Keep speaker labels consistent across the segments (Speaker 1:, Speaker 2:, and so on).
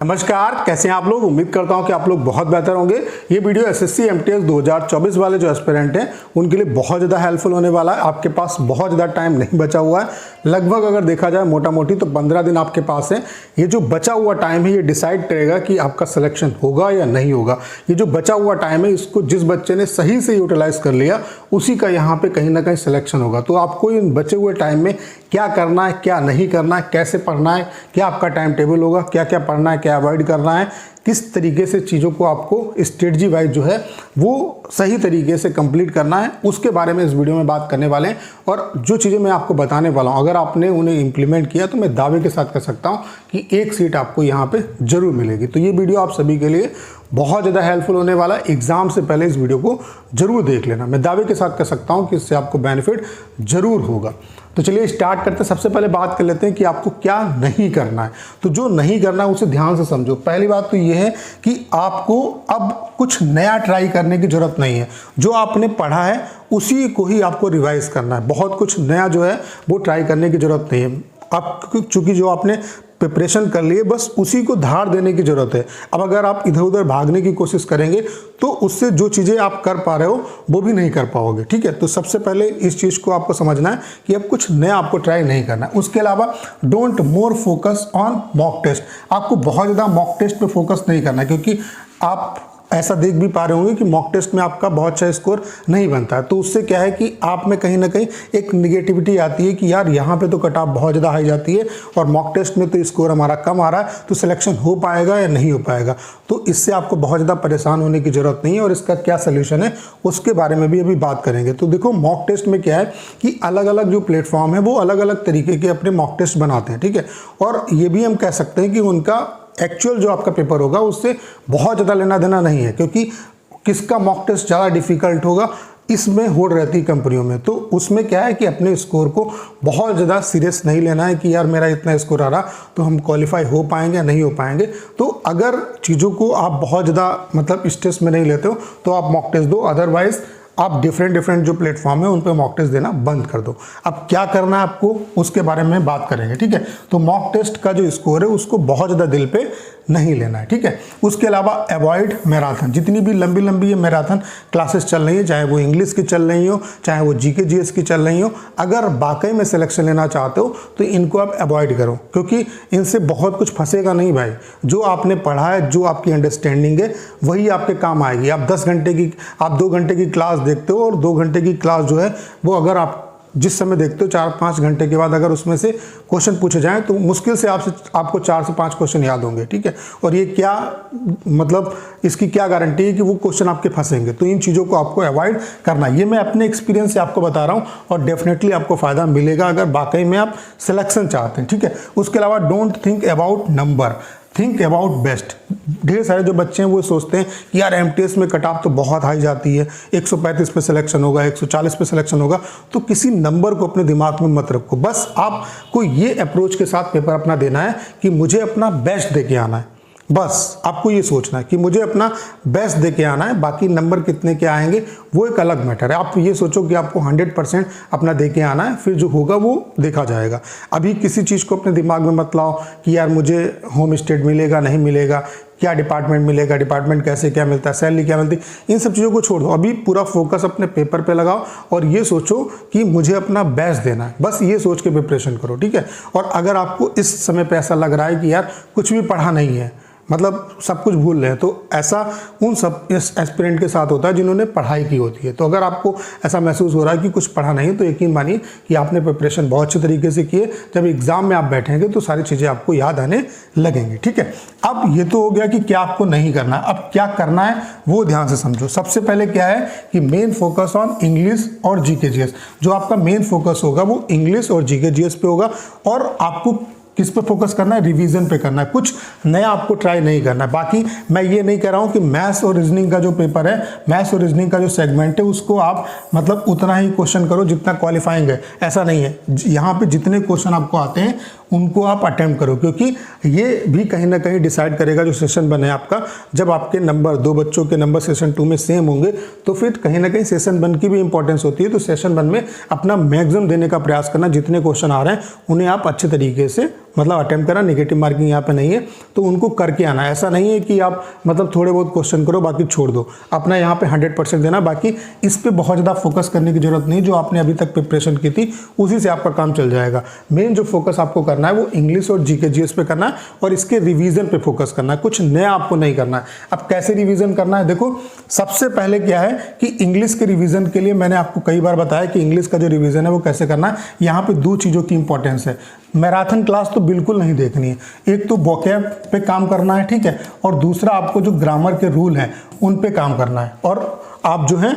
Speaker 1: नमस्कार, कैसे हैं आप लोग। उम्मीद करता हूं कि आप लोग बहुत बेहतर होंगे। ये वीडियो एसएससी एमटीएस 2024 वाले जो एस्पिरेंट हैं उनके लिए बहुत ज़्यादा हेल्पफुल होने वाला है। आपके पास बहुत ज़्यादा टाइम नहीं बचा हुआ है, लगभग अगर देखा जाए मोटा मोटी तो 15 दिन आपके पास है। ये जो बचा हुआ टाइम है ये डिसाइड करेगा कि आपका सिलेक्शन होगा या नहीं होगा। ये जो बचा हुआ टाइम है इसको जिस बच्चे ने सही से यूटिलाइज कर लिया उसी का यहाँ पे कहीं ना कहीं सिलेक्शन होगा। तो आपको इन बचे हुए टाइम में क्या करना है, क्या नहीं करना है, कैसे पढ़ना है, क्या आपका टाइम टेबल होगा, क्या क्या पढ़ना है, क्या अवॉइड करना है, किस तरीके से चीज़ों को आपको स्ट्रेटजी वाइज जो है वो सही तरीके से कंप्लीट करना है, उसके बारे में इस वीडियो में बात करने वाले हैं। और जो चीज़ें मैं आपको बताने वाला हूँ अगर आपने उन्हें इम्प्लीमेंट किया तो मैं दावे के साथ कह सकता हूँ कि एक सीट आपको यहाँ पे जरूर मिलेगी। तो ये वीडियो आप सभी के लिए बहुत ज़्यादा हेल्पफुल होने वाला है। एग्जाम से पहले इस वीडियो को जरूर देख लेना। मैं दावे के साथ कह सकता हूँ कि इससे आपको बेनिफिट जरूर होगा। तो चलिए स्टार्ट करते हैं। सबसे पहले बात कर लेते हैं कि आपको क्या नहीं करना है। तो जो नहीं करना है उसे ध्यान से समझो। पहली बात तो ये है कि आपको अब कुछ नया ट्राई करने की जरूरत नहीं है। जो आपने पढ़ा है उसी को ही आपको रिवाइज करना है। बहुत कुछ नया जो है वो ट्राई करने की जरूरत नहीं है। आप चूंकि जो आपने प्रिपरेशन कर लिए बस उसी को धार देने की ज़रूरत है। अब अगर आप इधर उधर भागने की कोशिश करेंगे तो उससे जो चीज़ें आप कर पा रहे हो वो भी नहीं कर पाओगे। ठीक है, तो सबसे पहले इस चीज़ को आपको समझना है कि अब कुछ नया आपको ट्राई नहीं करना है। उसके अलावा don't more focus on mock test. आपको बहुत ज़्यादा मॉक टेस्ट पे फोकस नहीं करना है, क्योंकि आप ऐसा देख भी पा रहे होंगे कि मॉक टेस्ट में आपका बहुत अच्छा स्कोर नहीं बनता है। तो उससे क्या है कि आप में कहीं ना कहीं एक निगेटिविटी आती है कि यार यहाँ पे तो कट ऑफ बहुत ज़्यादा हाई जाती है और मॉक टेस्ट में तो स्कोर हमारा कम आ रहा है, तो सिलेक्शन हो पाएगा या नहीं हो पाएगा। तो इससे आपको बहुत ज़्यादा परेशान होने की ज़रूरत नहीं है और इसका क्या सोल्यूशन है उसके बारे में भी अभी बात करेंगे। तो देखो, मॉक टेस्ट में क्या है कि अलग अलग जो प्लेटफॉर्म है वो अलग अलग तरीके के अपने मॉक टेस्ट बनाते हैं। ठीक है, और ये भी हम कह सकते हैं कि उनका एक्चुअल जो आपका पेपर होगा उससे बहुत ज़्यादा लेना देना नहीं है, क्योंकि किसका मॉक टेस्ट ज़्यादा डिफिकल्ट होगा इसमें होड़ रहती है कंपनियों में। तो उसमें क्या है कि अपने स्कोर को बहुत ज़्यादा सीरियस नहीं लेना है कि यार मेरा इतना स्कोर आ रहा तो हम क्वालिफाई हो पाएंगे या नहीं हो पाएंगे। तो अगर चीज़ों को आप बहुत ज़्यादा मतलब स्ट्रेस में नहीं लेते हो तो आप मॉक टेस्ट दो, अदरवाइज आप डिफरेंट जो प्लेटफॉर्म है उन पे मॉक टेस्ट देना बंद कर दो। अब क्या करना है आपको उसके बारे में बात करेंगे। ठीक है, तो मॉक टेस्ट का जो स्कोर है उसको बहुत ज़्यादा दिल पे नहीं लेना है। ठीक है, उसके अलावा अवॉइड मैराथन। जितनी भी लंबी लंबी ये मैराथन क्लासेस चल रही है, चाहे वो इंग्लिश की चल रही हो, चाहे वो जीके जीएस की चल रही हो, अगर वाकई में सिलेक्शन लेना चाहते हो तो इनको आप अवॉइड करो, क्योंकि इनसे बहुत कुछ फंसेगा नहीं भाई। जो आपने पढ़ा है, जो आपकी अंडरस्टैंडिंग है वही आपके काम आएगी। आप 10 घंटे की, आप 2 घंटे की क्लास देखते हो और 2 घंटे की क्लास जो है वो अगर आप जिस समय देखते हो 4-5 घंटे के बाद अगर उसमें से क्वेश्चन पूछे जाएं तो मुश्किल से आपको 4 से 5 क्वेश्चन याद होंगे। ठीक है, और ये क्या मतलब इसकी क्या गारंटी है कि वो क्वेश्चन आपके फंसेंगे। तो इन चीज़ों को आपको अवॉइड करना है। ये मैं अपने एक्सपीरियंस से आपको बता रहा हूँ और डेफिनेटली आपको फ़ायदा मिलेगा अगर वाकई में आप सिलेक्शन चाहते हैं। ठीक है, उसके अलावा don't think about number, think about best. ढेर सारे जो बच्चे हैं वो सोचते हैं कि यार एमटीएस में कट ऑफ तो बहुत हाई जाती है, 135 पे सिलेक्शन होगा, 140 पे सिलेक्शन होगा। तो किसी नंबर को अपने दिमाग में मत रखो। बस आपको ये अप्रोच के साथ पेपर अपना देना है कि मुझे अपना बेस्ट दे के आना है। बस आपको ये सोचना है कि मुझे अपना बेस्ट दे के आना है, बाकी नंबर कितने के आएंगे वो एक अलग मैटर है। आप ये सोचो कि आपको 100% अपना दे के आना है, फिर जो होगा वो देखा जाएगा। अभी किसी चीज़ को अपने दिमाग में मत लाओ कि यार मुझे होम स्टेट मिलेगा नहीं मिलेगा, क्या डिपार्टमेंट मिलेगा, डिपार्टमेंट कैसे क्या मिलता है, सैलरी क्या मिलती है, इन सब चीज़ों को छोड़ दो। अभी पूरा फोकस अपने पेपर पे लगाओ और ये सोचो कि मुझे अपना बेस्ट देना है। बस ये सोच के प्रिपरेशन करो। ठीक है, और अगर आपको इस समय पे ऐसा लग रहा है कि यार कुछ भी पढ़ा नहीं है, मतलब सब कुछ भूल रहे हैं, तो ऐसा उन सब इस एस्पिरेंट के साथ होता है जिन्होंने पढ़ाई की होती है। तो अगर आपको ऐसा महसूस हो रहा है कि कुछ पढ़ा नहीं तो यकीन मानिए कि आपने प्रिपरेशन बहुत अच्छे तरीके से किए। जब एग्जाम में आप बैठेंगे तो सारी चीज़ें आपको याद आने लगेंगी। ठीक है, अब ये तो हो गया कि क्या आपको नहीं करना है। अब क्या करना है वो ध्यान से समझो। सबसे पहले क्या है कि मेन फोकस ऑन इंग्लिश और जीके जीएस। जो आपका मेन फोकस होगा वो इंग्लिश और जीके जीएस पे होगा और आपको किस पे फोकस करना है, रिवीजन पे करना है। कुछ नया आपको ट्राई नहीं करना है। बाकी मैं ये नहीं कह रहा हूँ कि मैथ्स और रीजनिंग का जो पेपर है, मैथ्स और रीजनिंग का जो सेगमेंट है उसको आप मतलब उतना ही क्वेश्चन करो जितना क्वालिफाइंग है, ऐसा नहीं है। यहाँ पे जितने क्वेश्चन आपको आते हैं उनको आप अटेम्प्ट करो, क्योंकि ये भी कहीं ना कहीं डिसाइड करेगा जो सेशन वन है आपका। जब आपके नंबर, 2 बच्चों के नंबर सेशन 2 में सेम होंगे तो फिर कहीं ना कहीं सेशन वन की भी इंपॉर्टेंस होती है। तो सेशन वन में अपना मैक्सिमम देने का प्रयास करना, जितने क्वेश्चन आ रहे हैं उन्हें आप अच्छे तरीके से मतलब अटेम्प्ट करना। नेगेटिव मार्किंग यहाँ पे नहीं है, तो उनको करके आना। ऐसा नहीं है कि आप मतलब थोड़े बहुत क्वेश्चन करो बाकी छोड़ दो, अपना यहाँ पे 100% देना। बाकी इस पे बहुत ज़्यादा फोकस करने की जरूरत नहीं, जो आपने अभी तक प्रिपरेशन की थी उसी से आपका काम चल जाएगा। मेन जो फोकस आपको करना है वो इंग्लिश और जीके जीएस पे करना है और इसके रिवीजन पे फोकस करना है, कुछ नया आपको नहीं करना है। अब कैसे रिवीजन करना है, देखो सबसे पहले क्या है कि इंग्लिश के रिवीजन के लिए मैंने आपको कई बार बताया कि इंग्लिश का जो रिवीजन है वो कैसे करना है। यहाँ पे 2 चीज़ों की इंपॉर्टेंस है। मैराथन क्लास तो बिल्कुल नहीं देखनी है, एक तो वोकैब पे काम करना है, ठीक है, और दूसरा आपको जो ग्रामर के रूल हैं उन पे काम करना है। और आप जो है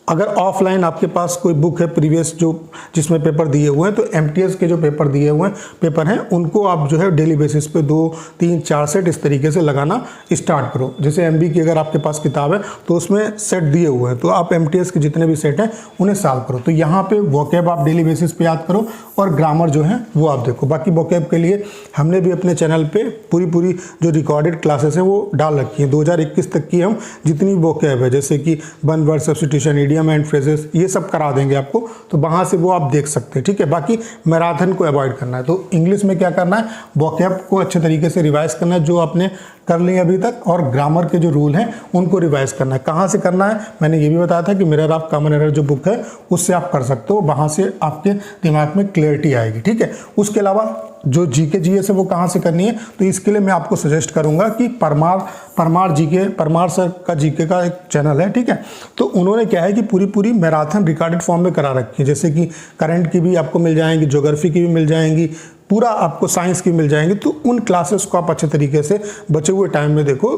Speaker 1: अगर ऑफलाइन आपके पास कोई बुक है प्रीवियस जो जिसमें पेपर दिए हुए हैं, तो एमटीएस के जो पेपर दिए हुए हैं पेपर हैं उनको आप जो है डेली बेसिस पे 2, 3, 4 सेट इस तरीके से लगाना स्टार्ट करो। जैसे एमबी की अगर आपके पास किताब है तो उसमें सेट दिए हुए हैं, तो आप एमटीएस के जितने भी सेट हैं उन्हें सॉल्व करो। तो यहाँ पे वोकैब आप डेली बेसिस पे याद करो और ग्रामर जो है वो आप देखो। बाकी वोकैब के लिए हमने भी अपने चैनल पे पूरी जो रिकॉर्डेड क्लासेस हैं वो डाल रखी हैं। 2021 तक की हम जितनी वोकैब है, जैसे कि one word substitution, idiom and phrases, ये सब करा देंगे आपको, तो वहां से वो आप देख सकते हैं, ठीक है। बाकी मैराथन को अवॉइड करना है। तो इंग्लिश में क्या करना है, वोकैब को अच्छे तरीके से रिवाइज करना है जो आपने कर लिया अभी तक, और ग्रामर के जो रूल हैं उनको रिवाइज करना है। कहाँ से करना है, मैंने ये भी बताया था कि मिरर ऑफ कॉमन एरर जो बुक है उससे आप कर सकते हो, वहाँ से आपके दिमाग में क्लियरिटी आएगी, ठीक है। उसके अलावा जो जीके जीएस है वो कहाँ से करनी है, तो इसके लिए मैं आपको सजेस्ट करूंगा कि परमार जीके, परमार सर का जीके का एक चैनल है, ठीक है। तो उन्होंने क्या है कि पूरी मैराथन रिकॉर्डेड फॉर्म में करा रखी है, जैसे कि करंट की भी आपको मिल जाएंगी, ज्योग्राफी की भी मिल जाएंगी, पूरा आपको साइंस की मिल जाएंगी। तो उन क्लासेस को आप अच्छे तरीके से बचे हुए टाइम में देखो।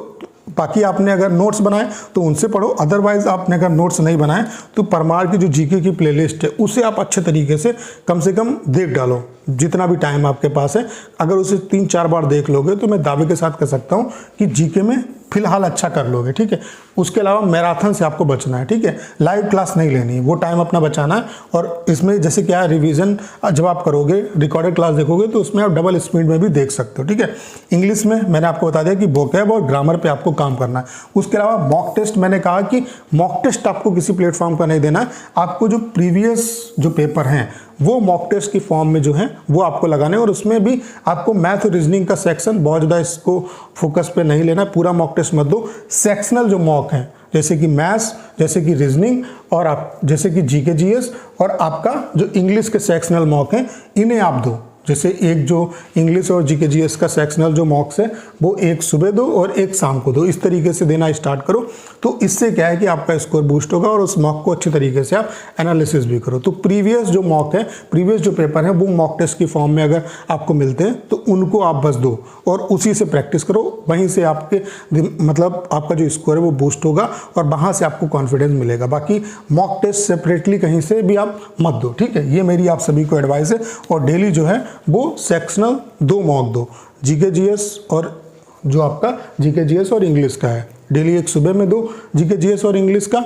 Speaker 1: बाकी आपने अगर नोट्स बनाए तो उनसे पढ़ो, अदरवाइज आपने अगर नोट्स नहीं बनाए तो परमार की जो जीके की प्लेलिस्ट है उसे आप अच्छे तरीके से कम देख डालो, जितना भी टाइम आपके पास है। अगर उसे 3-4 बार देख लोगे तो मैं दावे के साथ कह सकता हूँ कि जीके में फिलहाल अच्छा कर लोगे, ठीक है। उसके अलावा मैराथन से आपको बचना है, ठीक है। लाइव क्लास नहीं लेनी है, वो टाइम अपना बचाना है। और इसमें जैसे क्या है, रिवीजन जब आप करोगे, रिकॉर्डेड क्लास देखोगे तो उसमें आप डबल स्पीड में भी देख सकते हो, ठीक है। इंग्लिश में मैंने आपको बता दिया कि वोकैब और ग्रामर पे आपको काम करना है। उसके अलावा मॉक टेस्ट, मैंने कहा कि मॉक टेस्ट आपको किसी प्लेटफॉर्म का नहीं देना है, आपको जो प्रीवियस जो पेपर हैं वो मॉक टेस्ट की फॉर्म में जो है वो आपको लगाने, और उसमें भी आपको मैथ और रीजनिंग का सेक्शन बहुत ज़्यादा इसको फोकस पे नहीं लेना, पूरा मॉक टेस्ट मत दो। सेक्शनल जो मॉक है जैसे कि मैथ्स, जैसे कि रीजनिंग और आप जैसे कि जीके जीएस और आपका जो इंग्लिश के सेक्शनल मॉक हैं इन्हें आप दो। जैसे एक जो इंग्लिश और जीके जीएस का सेक्शनल जो मॉक्स है वो एक सुबह दो और एक शाम को दो, इस तरीके से देना स्टार्ट करो। तो इससे क्या है कि आपका स्कोर बूस्ट होगा और उस मॉक को अच्छे तरीके से आप एनालिसिस भी करो। तो प्रीवियस जो मॉक है, प्रीवियस जो पेपर है वो मॉक टेस्ट की फॉर्म में अगर आपको मिलते हैं तो उनको आप बस दो और उसी से प्रैक्टिस करो, वहीं से आपके मतलब आपका जो स्कोर है वो बूस्ट होगा और वहाँ से आपको कॉन्फिडेंस मिलेगा। बाकी मॉक टेस्ट सेपरेटली कहीं से भी आप मत दो, ठीक है। ये मेरी आप सभी को एडवाइस है। और डेली जो है वो सेक्शनल 2 मॉक दो, जीके जीएस और जो आपका जीके जीएस और इंग्लिश का है, डेली एक सुबह में दो जीके जीएस और इंग्लिश का,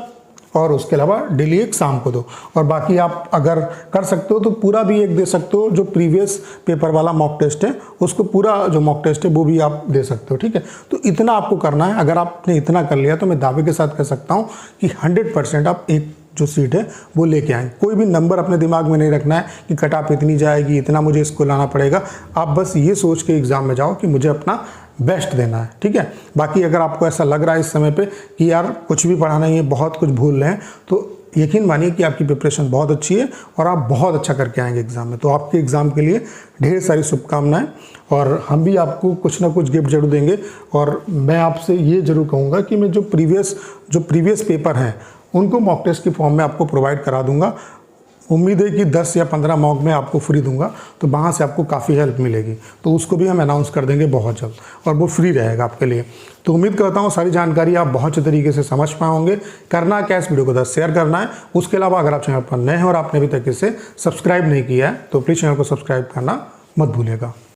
Speaker 1: और उसके अलावा डेली एक शाम को दो। और बाकी आप अगर कर सकते हो तो पूरा भी एक दे सकते हो, जो प्रीवियस पेपर वाला मॉक टेस्ट है उसको पूरा जो मॉक टेस्ट है वो भी आप दे सकते हो, ठीक है। तो इतना आपको करना है। अगर आपने इतना कर लिया तो मैं दावे के साथ कह सकता हूँ कि 100% आप एक जो सीट है वो लेके आएंगे। कोई भी नंबर अपने दिमाग में नहीं रखना है कि कट ऑफ इतनी जाएगी, इतना मुझे इसको लाना पड़ेगा। आप बस ये सोच के एग्जाम में जाओ कि मुझे अपना बेस्ट देना है, ठीक है। बाकी अगर आपको ऐसा लग रहा है इस समय पे कि यार कुछ भी पढ़ा नहीं है, बहुत कुछ भूल रहे हैं, तो यकीन मानिए कि आपकी प्रिपरेशन बहुत अच्छी है और आप बहुत अच्छा करके आएंगे एग्जाम में। तो आपके एग्जाम के लिए ढेर सारी शुभकामनाएं, और हम भी आपको कुछ ना कुछ गिफ्ट जरूर देंगे। और मैं आपसे ये जरूर कहूँगा कि मैं जो प्रीवियस पेपर हैं उनको मॉक टेस्ट की फॉर्म में आपको प्रोवाइड करा दूंगा। उम्मीद है कि 10 या 15 मॉक में आपको फ्री दूंगा, तो वहाँ से आपको काफ़ी हेल्प मिलेगी। तो उसको भी हम अनाउंस कर देंगे बहुत जल्द, और वो फ्री रहेगा आपके लिए। तो उम्मीद करता हूँ सारी जानकारी आप बहुत अच्छे तरीके से समझ पाए होंगे। करना क्या, इस वीडियो को 10 शेयर करना है। उसके अलावा अगर आप चैनल पर नए हैं और आपने अभी तक इसे सब्सक्राइब नहीं किया है तो प्लीज़ चैनल को सब्सक्राइब करना मत भूलिएगा।